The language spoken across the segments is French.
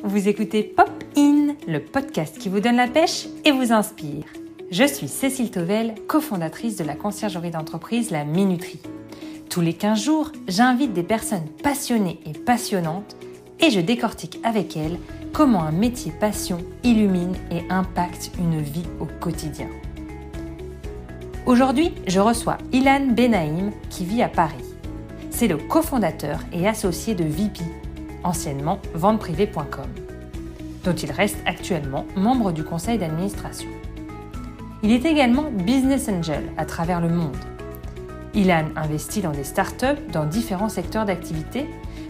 Vous écoutez Pop In, le podcast qui vous donne la pêche et vous inspire. Je suis Cécile Tovel, cofondatrice de la conciergerie d'entreprise La Minuterie. Tous les 15 jours, j'invite des personnes passionnées et passionnantes et je décortique avec elles comment un métier passion illumine et impacte une vie au quotidien. Aujourd'hui, je reçois Ilan Benaïm qui vit à Paris. C'est le cofondateur et associé de VP, anciennement venteprivée.com, dont il reste actuellement membre du conseil d'administration. Il est également business angel à travers le monde. Ilan investit dans des startups dans différents secteurs d'activité,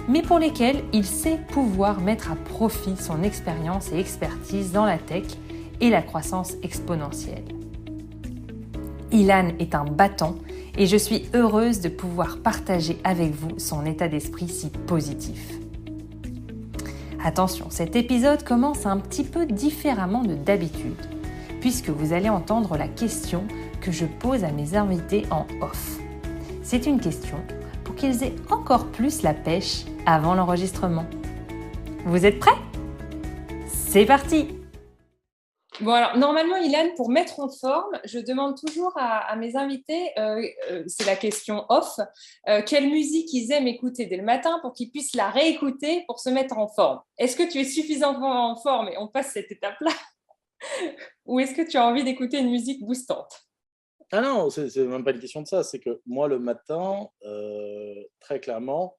mais pour lesquels il sait pouvoir mettre à profit son expérience et expertise dans la tech et la croissance exponentielle. Ilan est un battant et je suis heureuse de pouvoir partager avec vous son état d'esprit si positif. Attention, cet épisode commence un petit peu différemment de d'habitude, puisque vous allez entendre la question que je pose à mes invités en off. C'est une question pour qu'ils aient encore plus la pêche avant l'enregistrement. Vous êtes prêts ? C'est parti ! Bon, alors, normalement, Ilan, pour mettre en forme, je demande toujours à mes invités, c'est la question off, quelle musique ils aiment écouter dès le matin pour qu'ils puissent la réécouter pour se mettre en forme. Est-ce que tu es suffisamment en forme et on passe cette étape-là ou est-ce que tu as envie d'écouter une musique boostante ? Ah non, c'est même pas une question de ça. C'est que moi, le matin, très clairement,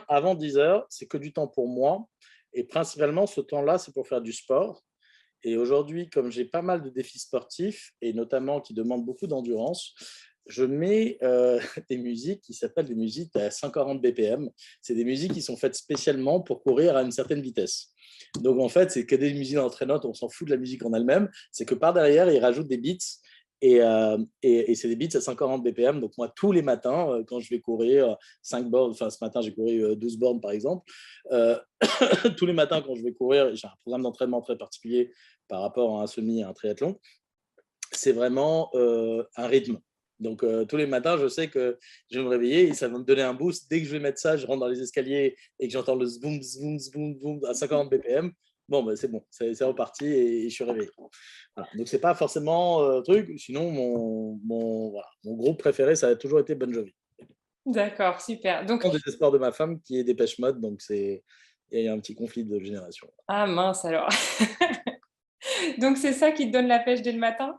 avant 10 heures, c'est que du temps pour moi. Et principalement, ce temps-là, c'est pour faire du sport. Et aujourd'hui, comme j'ai pas mal de défis sportifs, et notamment qui demandent beaucoup d'endurance, je mets des musiques qui s'appellent des musiques à 140 BPM. C'est des musiques qui sont faites spécialement pour courir à une certaine vitesse. Donc en fait, c'est que des musiques entraînantes, on s'en fout de la musique en elle-même. C'est que par derrière, ils rajoutent des beats. Et c'est des beats à 140 BPM. Donc moi, tous les matins, quand je vais courir 5 bornes, enfin ce matin, j'ai couru 12 bornes par exemple, euh, tous les matins quand je vais courir, j'ai un programme d'entraînement très particulier par rapport à un semi et à un triathlon, c'est vraiment un rythme. Donc tous les matins, je sais que je vais me réveiller et ça va me donner un boost. Dès que je vais mettre ça, je rentre dans les escaliers et que j'entends le zboum, zboum, zboum, zboum à 50 BPM. Bon, c'est bon, c'est reparti et je suis réveillé. Voilà. Donc, ce n'est pas forcément truc. Sinon, mon groupe préféré, ça a toujours été Bon Jovi. D'accord, super. Donc, Au désespoir de ma femme qui est Dépêche Mode, donc il y a un petit conflit de génération. ah mince alors. Donc, c'est ça qui te donne la pêche dès le matin ?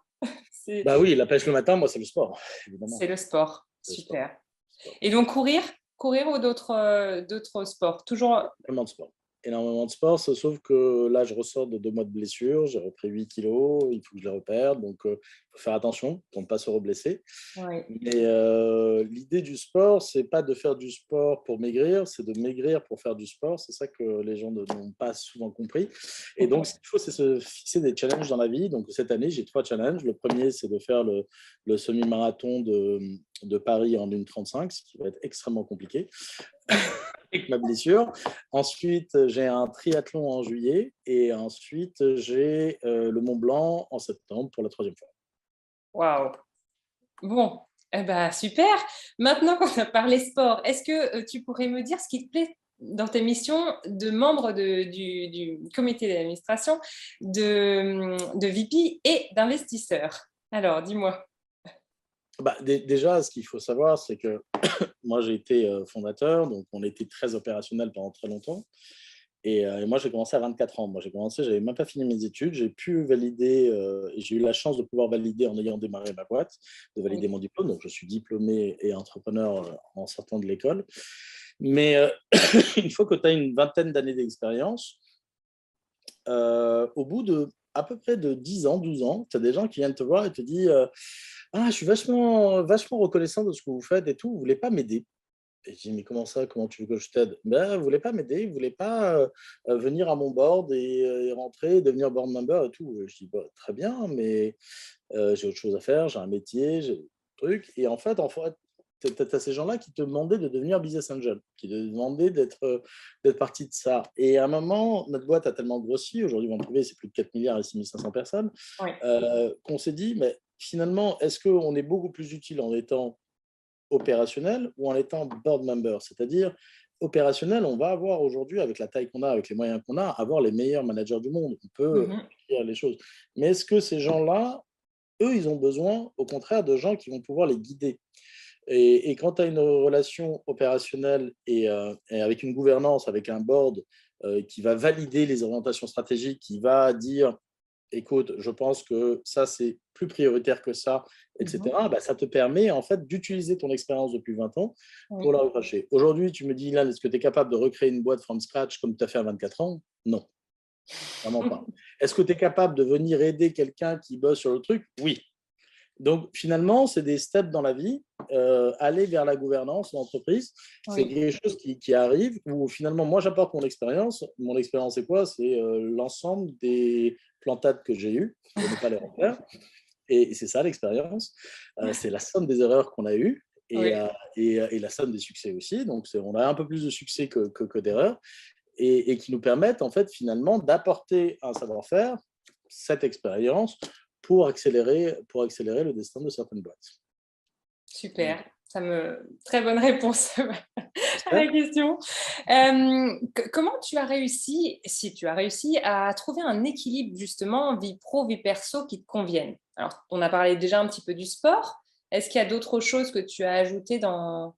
Bah oui, la pêche le matin, moi, c'est le sport, évidemment. C'est le sport, C'est le super. sport. Et donc, courir ou d'autres sports ? Toujours. Énormément de sport. Énormément de sport, sauf que là, je ressors de 2 mois de blessure. J'ai repris 8 kilos. Il faut que je les reperde. Donc, il faut faire attention pour ne pas se reblesser. Oui. Mais l'idée du sport, c'est pas de faire du sport pour maigrir, c'est de maigrir pour faire du sport. C'est ça que les gens n'ont pas souvent compris. Et donc, ce qu'il faut, c'est se fixer des challenges dans la vie. Donc, cette année, j'ai 3 challenges. Le premier, c'est de faire le semi-marathon de Paris en 1h35, ce qui va être extrêmement compliqué avec ma blessure. Ensuite, j'ai un triathlon en juillet. Et ensuite, j'ai le Mont Blanc en septembre pour la 3e fois. Waouh. Bon, eh ben, super. Maintenant qu'on a parlé sport, est-ce que tu pourrais me dire ce qui te plaît dans tes missions de membre du comité d'administration, de VP et d'investisseur ? Alors, dis-moi. Bah, déjà, ce qu'il faut savoir, c'est que moi, j'ai été fondateur, donc on était très opérationnel pendant très longtemps. Et moi, j'ai commencé à 24 ans. Moi, j'ai commencé, je n'avais même pas fini mes études. J'ai pu valider, et j'ai eu la chance de pouvoir valider en ayant démarré ma boîte, de valider mon diplôme. Donc, je suis diplômé et entrepreneur en sortant de l'école. Mais une fois que tu as une vingtaine d'années d'expérience, au bout de à peu près de 10 ans, 12 ans, tu as des gens qui viennent te voir et te disent ah, je suis vachement reconnaissant de ce que vous faites et tout. Vous ne voulez pas m'aider ? Et je dis, mais comment ça? Comment tu veux que je t'aide? Ben, vous ne voulez pas m'aider? Vous ne voulez pas venir à mon board et rentrer, devenir board member et tout? Je dis, bah, très bien, mais j'ai autre chose à faire, j'ai un métier, j'ai des trucs. Et en fait, tu as ces gens-là qui te demandaient de devenir business angel, qui te demandaient d'être partie de ça. Et à un moment, notre boîte a tellement grossi, aujourd'hui, Vente Privée, c'est plus de 4 milliards et 6500 personnes, Oui. qu'on s'est dit, mais finalement, est-ce qu'on est beaucoup plus utile en étant opérationnel ou en étant board member, c'est-à-dire opérationnel, on va avoir aujourd'hui, avec la taille qu'on a, avec les moyens qu'on a, avoir les meilleurs managers du monde. On peut Mhm. faire les choses. Mais est-ce que ces gens-là, eux, ils ont besoin, au contraire, de gens qui vont pouvoir les guider? Et quand tu as une relation opérationnelle et avec une gouvernance, avec un board qui va valider les orientations stratégiques, qui va dire, écoute, je pense que ça, c'est plus prioritaire que ça, Mhm. etc., bah, ça te permet en fait d'utiliser ton expérience depuis 20 ans pour Oui. la recracher. Aujourd'hui, tu me dis, Ilan, est-ce que tu es capable de recréer une boîte from scratch comme tu as fait à 24 ans? Non, vraiment pas. Est-ce que tu es capable de venir aider quelqu'un qui bosse sur le truc? Oui. Donc, finalement, c'est des steps dans la vie. Aller vers la gouvernance de l'entreprise, c'est Oui. quelque chose qui arrive où finalement, moi, j'apporte mon expérience. Mon expérience, c'est quoi? C'est l'ensemble des plantades que j'ai eues pour ne pas les refaire. Et c'est ça l'expérience. C'est la somme des erreurs qu'on a eues Oui. et la somme des succès aussi. Donc, on a un peu plus de succès que d'erreurs et qui nous permettent, en fait, finalement, d'apporter un savoir-faire, cette expérience, pour accélérer le destin de certaines boîtes. Super. Très bonne réponse à la J'espère. question. Comment tu as réussi, si tu as réussi, à trouver un équilibre justement vie pro, vie perso qui te convienne? Alors, on a parlé déjà un petit peu du sport. Est-ce qu'il y a d'autres choses que tu as ajoutées pour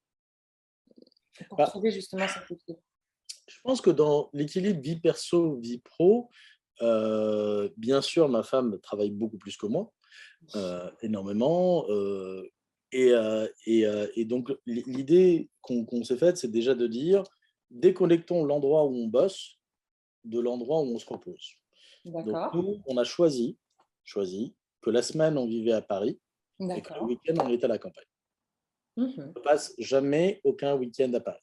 Bah, trouver justement cet équilibre? je pense que dans l'équilibre vie perso, vie pro, bien sûr, ma femme travaille beaucoup plus que moi, énormément. Et donc, l'idée qu'on s'est faite, c'est déjà de dire, déconnectons l'endroit où on bosse de l'endroit où on se repose. Donc, D'accord, nous, on a choisi que la semaine, on vivait à Paris et que le d'accord. week-end, on était à la campagne. Mhm. On ne passe jamais aucun week-end à Paris.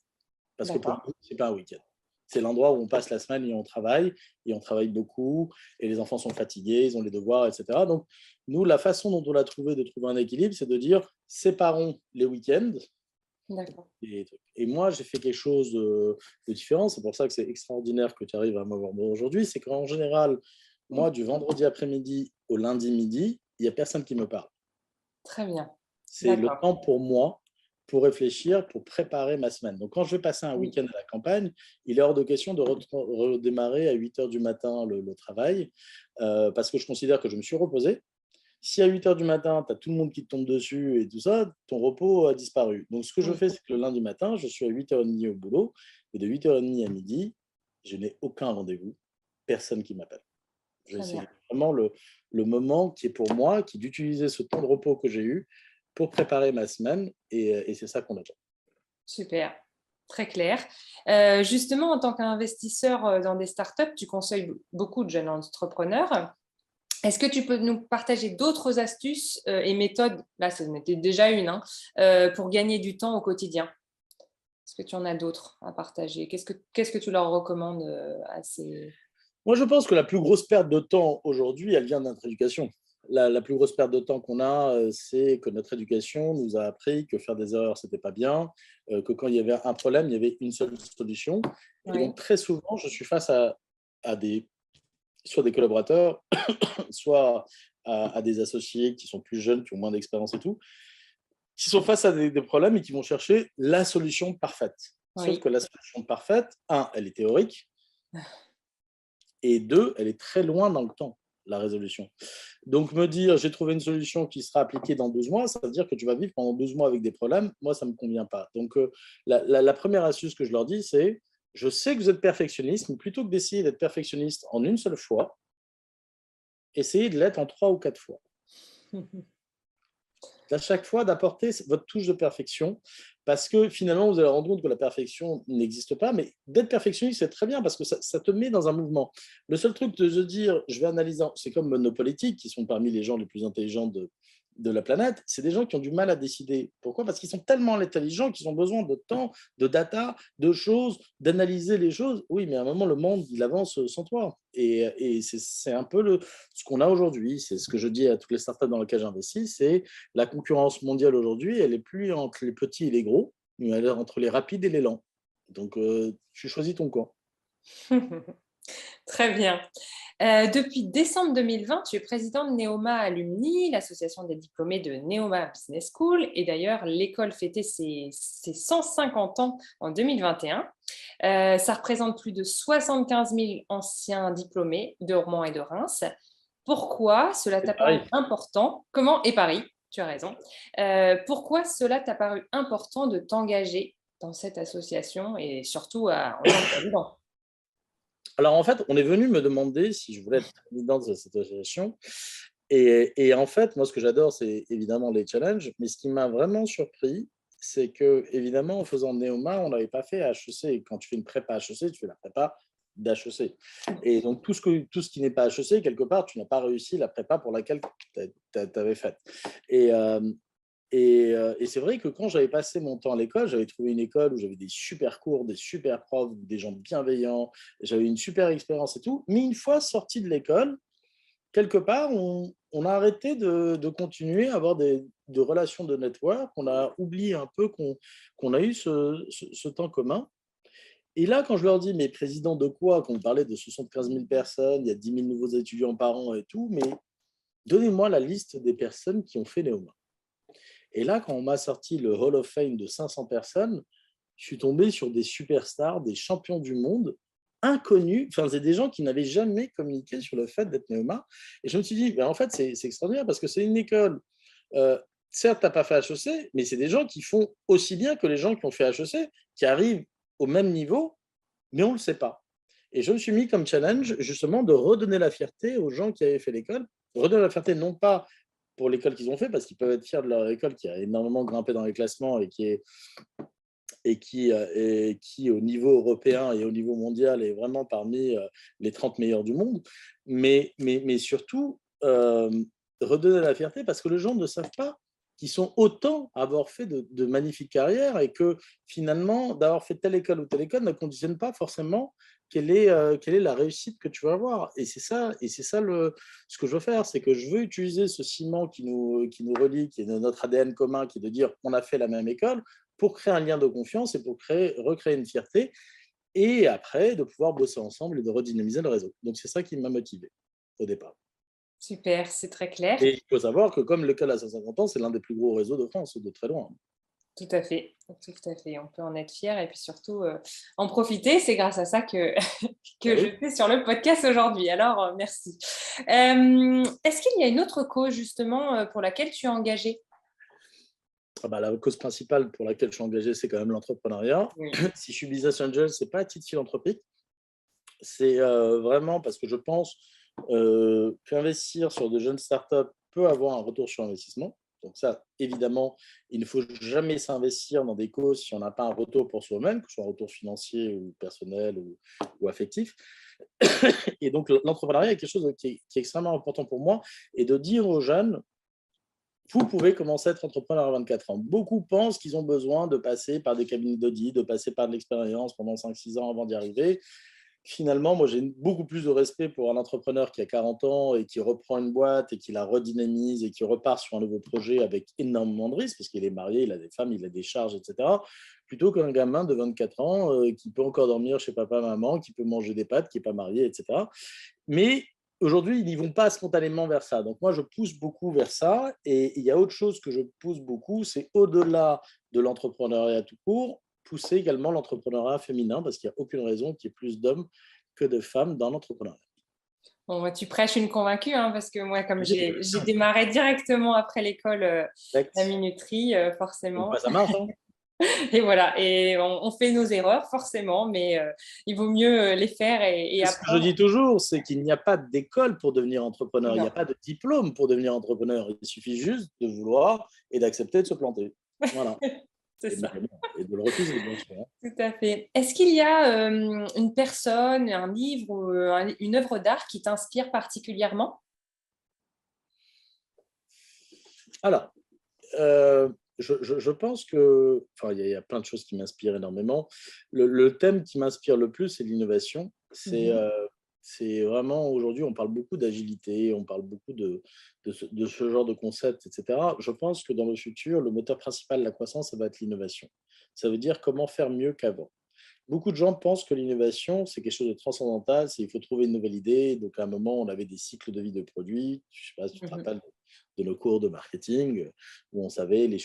Parce que pour D'accord. nous, ce n'est pas un week-end. C'est l'endroit où on passe la semaine et on travaille beaucoup, et les enfants sont fatigués, ils ont les devoirs, etc. Donc, nous, la façon dont on a trouvé de trouver un équilibre, c'est de dire, séparons les week-ends. D'accord. Et moi, j'ai fait quelque chose de différent. C'est pour ça que c'est extraordinaire que tu arrives à m'avoir moi aujourd'hui. C'est qu'en général, moi, du vendredi après-midi au lundi midi, il n'y a personne qui me parle. Très bien. C'est le D'accord. temps pour moi, pour réfléchir, pour préparer ma semaine. Donc, quand je vais passer un Oui. week-end à la campagne, il est hors de question de redémarrer à 8 heures du matin le travail, parce que je considère que je me suis reposé. Si à 8 heures du matin, tu as tout le monde qui te tombe dessus et tout ça, ton repos a disparu. Donc, ce que je Oui. fais, c'est que le lundi matin, je suis à 8h30 au boulot, et de 8h30 à midi, je n'ai aucun rendez-vous, personne qui m'appelle. Très bien. C'est vraiment le moment qui est pour moi, qui est d'utiliser ce temps de repos que j'ai eu pour préparer ma semaine, et c'est ça qu'on a fait. Super, très clair. Justement, en tant qu'investisseur dans des startups, tu conseilles beaucoup de jeunes entrepreneurs. Est-ce que tu peux nous partager d'autres astuces et méthodes, là, ce n'était déjà une, hein, pour gagner du temps au quotidien? Est-ce que tu en as d'autres à partager? Qu'est-ce que tu leur recommandes à ces... Moi, je pense que la plus grosse perte de temps aujourd'hui, elle vient de notre éducation. La plus grosse perte de temps qu'on a, c'est que notre éducation nous a appris que faire des erreurs, c'était pas bien, que quand il y avait un problème, il y avait une seule solution. Et Oui, donc, très souvent, je suis face à soit des collaborateurs, soit à des associés qui sont plus jeunes, qui ont moins d'expérience et tout, qui sont face à des problèmes et qui vont chercher la solution parfaite. Sauf oui, que la solution parfaite, un, elle est théorique, et deux, elle est très loin dans le temps, la résolution. Donc, me dire, j'ai trouvé une solution qui sera appliquée dans 12 mois, ça veut dire que tu vas vivre pendant 12 mois avec des problèmes. Moi, ça ne me convient pas. Donc, la première astuce que je leur dis, c'est, je sais que vous êtes perfectionniste, mais plutôt que d'essayer d'être perfectionniste en une seule fois, essayez de l'être en 3 ou 4 fois. À chaque fois, d'apporter votre touche de perfection, parce que finalement, vous allez rendre compte que la perfection n'existe pas, mais d'être perfectionniste, c'est très bien, parce que ça te met dans un mouvement. Le seul truc de se dire, je vais analyser, c'est comme nos politiques, qui sont parmi les gens les plus intelligents de la planète, c'est des gens qui ont du mal à décider. Pourquoi? Parce qu'ils sont tellement intelligents qu'ils ont besoin de temps, de data, de choses, d'analyser les choses. Oui, mais à un moment, le monde, il avance sans toi. Et c'est un peu ce qu'on a aujourd'hui. C'est ce que je dis à toutes les startups dans lesquelles j'investis, c'est la concurrence mondiale aujourd'hui, elle est plus entre les petits et les gros, mais elle est entre les rapides et les lents. Donc, tu choisis ton camp. Très bien. Depuis décembre 2020, tu es président de Neoma Alumni, l'association des diplômés de Neoma Business School. Et d'ailleurs, l'école fêtait ses 150 ans en 2021. Ça représente plus de 75 000 anciens diplômés de Rouen et de Reims. Pourquoi cela C'est t'a paru pareil. important? Comment? Et Paris, tu as raison. Pourquoi cela t'a paru important de t'engager dans cette association et surtout en tant que président? Alors en fait, on est venu me demander si je voulais être président de cette association. Et en fait, moi, ce que j'adore, c'est évidemment les challenges. Mais ce qui m'a vraiment surpris, c'est que, évidemment, en faisant Neoma, on n'avait pas fait HEC. Et quand tu fais une prépa HEC, tu fais la prépa d'HEC. Et donc, tout ce qui n'est pas HEC, quelque part, tu n'as pas réussi la prépa pour laquelle tu avais faite. Et, et c'est vrai que quand j'avais passé mon temps à l'école, j'avais trouvé une école où j'avais des super cours, des super profs, des gens bienveillants, j'avais une super expérience et tout. Mais une fois sorti de l'école, quelque part, on a arrêté de continuer à avoir de relations de network. On a oublié un peu qu'on a eu ce temps commun. Et là, quand je leur dis, mais président de quoi? Qu'on parlait de 75 000 personnes, il y a 10 000 nouveaux étudiants par an et tout, mais donnez-moi la liste des personnes qui ont fait Néoma. Et là, quand on m'a sorti le Hall of Fame de 500 personnes, je suis tombé sur des superstars, des champions du monde, inconnus. Enfin, c'est des gens qui n'avaient jamais communiqué sur le fait d'être Neoma. Et je me suis dit, ben, en fait, c'est extraordinaire parce que c'est une école. Certes, tu n'as pas fait HEC, mais c'est des gens qui font aussi bien que les gens qui ont fait HEC, qui arrivent au même niveau, mais on ne le sait pas. Et je me suis mis comme challenge, justement, de redonner la fierté aux gens qui avaient fait l'école. Redonner la fierté, non pas pour l'école qu'ils ont fait, parce qu'ils peuvent être fiers de leur école qui a énormément grimpé dans les classements et qui, au niveau européen et au niveau mondial, est vraiment parmi les 30 meilleurs du monde. Mais surtout, redonner la fierté parce que les gens ne savent pas qu'ils sont autant à avoir fait de magnifiques carrières et que finalement, d'avoir fait telle école ou telle école ne conditionne pas forcément quelle est la réussite que tu vas avoir. Et c'est ça ce que je veux faire, c'est que je veux utiliser ce ciment qui nous relie, qui est notre ADN commun, qui est de dire on a fait la même école, pour créer un lien de confiance et pour recréer une fierté, et après de pouvoir bosser ensemble et de redynamiser le réseau. Donc c'est ça qui m'a motivé au départ. Super, c'est très clair. Et il faut savoir que comme l'école à 150 ans, c'est l'un des plus gros réseaux de France, de très loin. Tout à fait, tout à fait. On peut en être fier et puis surtout en profiter. C'est grâce à ça que, Ben que je oui. suis sur le podcast aujourd'hui. Alors, merci. Est-ce qu'il y a une autre cause justement pour laquelle tu es engagée? Ah bah, la cause principale pour laquelle je suis engagé, c'est quand même l'entrepreneuriat. Oui. Si je suis business angel, ce n'est pas à titre philanthropique. C'est vraiment parce que je pense qu'investir sur de jeunes startups peut avoir un retour sur investissement. Donc ça, évidemment, il ne faut jamais s'investir dans des causes si on n'a pas un retour pour soi-même, que ce soit un retour financier ou personnel ou affectif. Et donc l'entrepreneuriat est quelque chose qui est extrêmement important pour moi, et de dire aux jeunes, vous pouvez commencer à être entrepreneur à 24 ans. Beaucoup pensent qu'ils ont besoin de passer par des cabinets d'audit, de passer par de l'expérience pendant 5-6 ans avant d'y arriver. Finalement, moi, j'ai beaucoup plus de respect pour un entrepreneur qui a 40 ans et qui reprend une boîte et qui la redynamise et qui repart sur un nouveau projet avec énormément de risques, parce qu'il est marié, il a des femmes, il a des charges, etc., plutôt qu'un gamin de 24 ans qui peut encore dormir chez papa, maman, qui peut manger des pâtes, qui n'est pas marié, etc. Mais aujourd'hui, ils n'y vont pas spontanément vers ça. Donc moi, je pousse beaucoup vers ça. Et il y a autre chose que je pousse beaucoup, c'est au-delà de l'entrepreneuriat tout court, pousser également l'entrepreneuriat féminin, parce qu'il n'y a aucune raison qu'il y ait plus d'hommes que de femmes dans l'entrepreneuriat. Bon, bah, tu prêches une convaincue, hein, parce que moi, comme Oui, j'ai démarré directement après l'école la exact. minuterie, Comme forcément. quoi ça marche, hein. Et voilà, et on fait nos erreurs, forcément, mais il vaut mieux les faire et Ce que je apprendre. dis toujours, c'est qu'il n'y a pas d'école pour devenir entrepreneur, il n'y Non, a pas de diplôme pour devenir entrepreneur. Il suffit juste de vouloir et d'accepter de se planter. Voilà. c'est ça. Et de le refuser, bien sûr, hein. Tout à fait. Est-ce qu'il y a une personne, un livre ou une œuvre d'art qui t'inspire particulièrement? Alors, je pense enfin, il y a plein de choses qui m'inspirent énormément. Le thème qui m'inspire le plus, c'est l'innovation. Mhm. C'est vraiment, aujourd'hui, on parle beaucoup d'agilité, on parle beaucoup de ce genre de concept, etc. Je pense que dans le futur, le moteur principal de la croissance, ça va être l'innovation. Ça veut dire comment faire mieux qu'avant. beaucoup de gens pensent que l'innovation, c'est quelque chose de transcendantal, il faut trouver une nouvelle idée. Donc, à un moment, on avait des cycles de vie de produits. Je ne sais pas si tu te rappelles de nos cours de marketing, où on savait les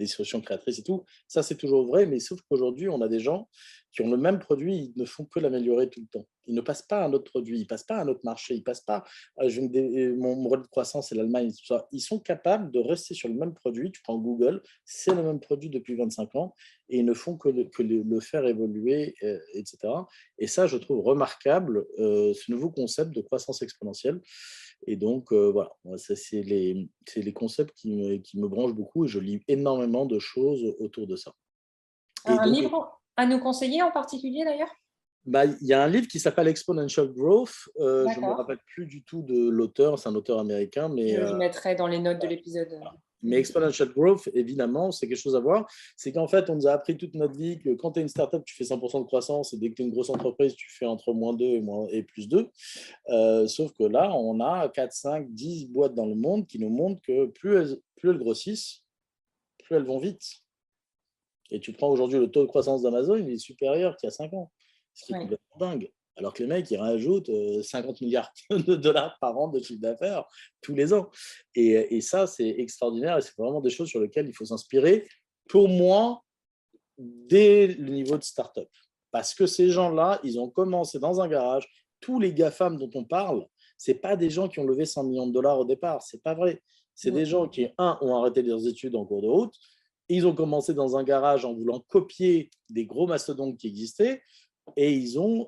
solutions créatrices et tout. Ça, c'est toujours vrai, mais sauf qu'aujourd'hui, on a des gens qui ont le même produit, ils ne font que l'améliorer tout le temps. Ils ne passent pas à un autre produit, ils ne passent pas à un autre marché, ils ne passent pas, mon relais de croissance, c'est l'Allemagne, tout ça. Ils sont capables de rester sur le même produit. Tu prends Google, c'est le même produit depuis 25 ans, et ils ne font que le faire évoluer, etc. Et ça, je trouve remarquable, ce nouveau concept de croissance exponentielle. Et donc, voilà, ça, c'est les concepts qui me branchent beaucoup, et je lis énormément de choses autour de ça. Et Un donc, livre à nous conseiller en particulier d'ailleurs? il y a un livre qui s'appelle Exponential Growth. Je ne me D'accord. rappelle plus du tout de l'auteur, c'est un auteur américain, mais Je mettrai dans les notes de l'épisode. Mais Exponential Growth, évidemment, c'est quelque chose à voir. C'est qu'en fait, on nous a appris toute notre vie que quand tu es une startup, tu fais 100% de croissance, et dès que tu es une grosse entreprise, tu fais entre -2 et +2. Sauf que là, on a 4, 5, 10 boîtes dans le monde qui nous montrent que plus elles grossissent, plus elles vont vite. Et tu prends aujourd'hui le taux de croissance d'Amazon, il est supérieur qu'il y a 5 ans, ce qui est complètement dingue. Alors que les mecs, ils rajoutent 50 milliards de dollars par an de chiffre d'affaires tous les ans. Et ça, c'est extraordinaire, et c'est vraiment des choses sur lesquelles il faut s'inspirer, pour moi, dès le niveau de start-up. Parce que ces gens-là, ils ont commencé dans un garage. Tous les GAFAM dont on parle, ce pas des gens qui ont levé 100 millions de dollars au départ. Ce n'est pas vrai. C'est des gens qui, ont arrêté leurs études en cours de route. Ils ont commencé dans un garage en voulant copier des gros mastodontes qui existaient. Et ils ont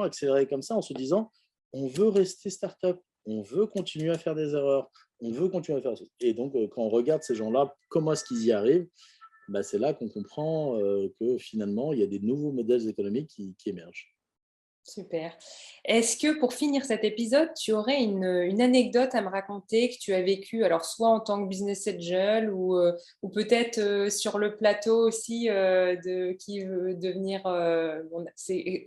accéléré comme ça en se disant, on veut rester start-up, on veut continuer à faire des erreurs, on veut continuer à faire ça. Et donc, quand on regarde ces gens-là, comment est-ce qu'ils y arrivent, c'est là qu'on comprend que finalement, il y a des nouveaux modèles économiques qui émergent. Super. Est-ce que pour finir cet épisode, tu aurais une anecdote à me raconter que tu as vécue, alors soit en tant que business angel ou peut-être sur le plateau aussi qui veut devenir…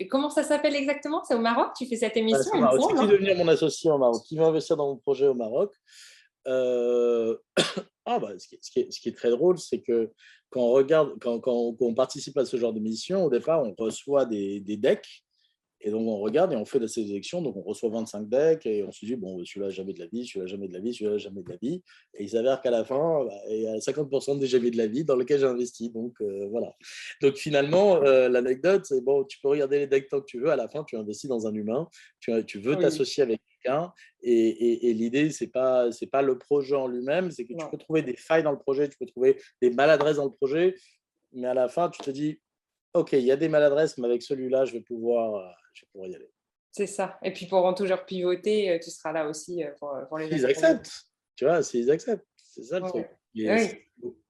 comment ça s'appelle exactement? C'est au Maroc? Tu fais cette émission, il me C'est semble, qui devenir mon associé au Maroc? Qui va investir dans mon projet au Maroc? Ce qui est très drôle, c'est que quand on regarde, quand on participe à ce genre de mission, au départ, on reçoit des decks. Et donc, on regarde et on fait de ces élections. Donc, on reçoit 25 decks et on se dit, bon, celui-là, jamais de la vie, celui-là, jamais de la vie, celui-là, jamais de la vie. Et il s'avère qu'à la fin, il y a 50% des jamais de la vie dans lesquels j'ai investi. Donc, voilà. Donc, finalement, l'anecdote, c'est bon, tu peux regarder les decks tant que tu veux. À la fin, tu investis dans un humain. Tu veux t'associer avec quelqu'un. Et l'idée, c'est pas le projet en lui-même. C'est que tu peux trouver des failles dans le projet, tu peux trouver des maladresses dans le projet. Mais à la fin, tu te dis, OK, il y a des maladresses, mais avec celui-là, je vais pouvoir y aller. C'est ça. Et puis, pourront toujours pivoter, tu seras là aussi pour les Ils acceptent, tu vois, s'ils acceptent. C'est ça le truc.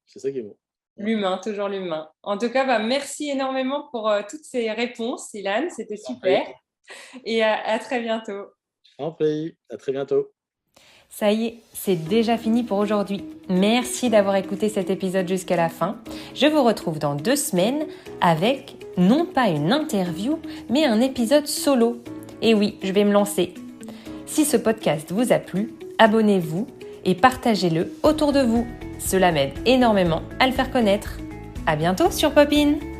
C'est ça qui est beau. L'humain, toujours l'humain. En tout cas, merci énormément pour toutes ces réponses, Ilan. C'était super. Et à très bientôt. En prie, à très bientôt. Ça y est, c'est déjà fini pour aujourd'hui. Merci d'avoir écouté cet épisode jusqu'à la fin. Je vous retrouve dans 2 semaines avec, non pas une interview, mais un épisode solo. Et oui, je vais me lancer. Si ce podcast vous a plu, abonnez-vous et partagez-le autour de vous. Cela m'aide énormément à le faire connaître. À bientôt sur Pop In!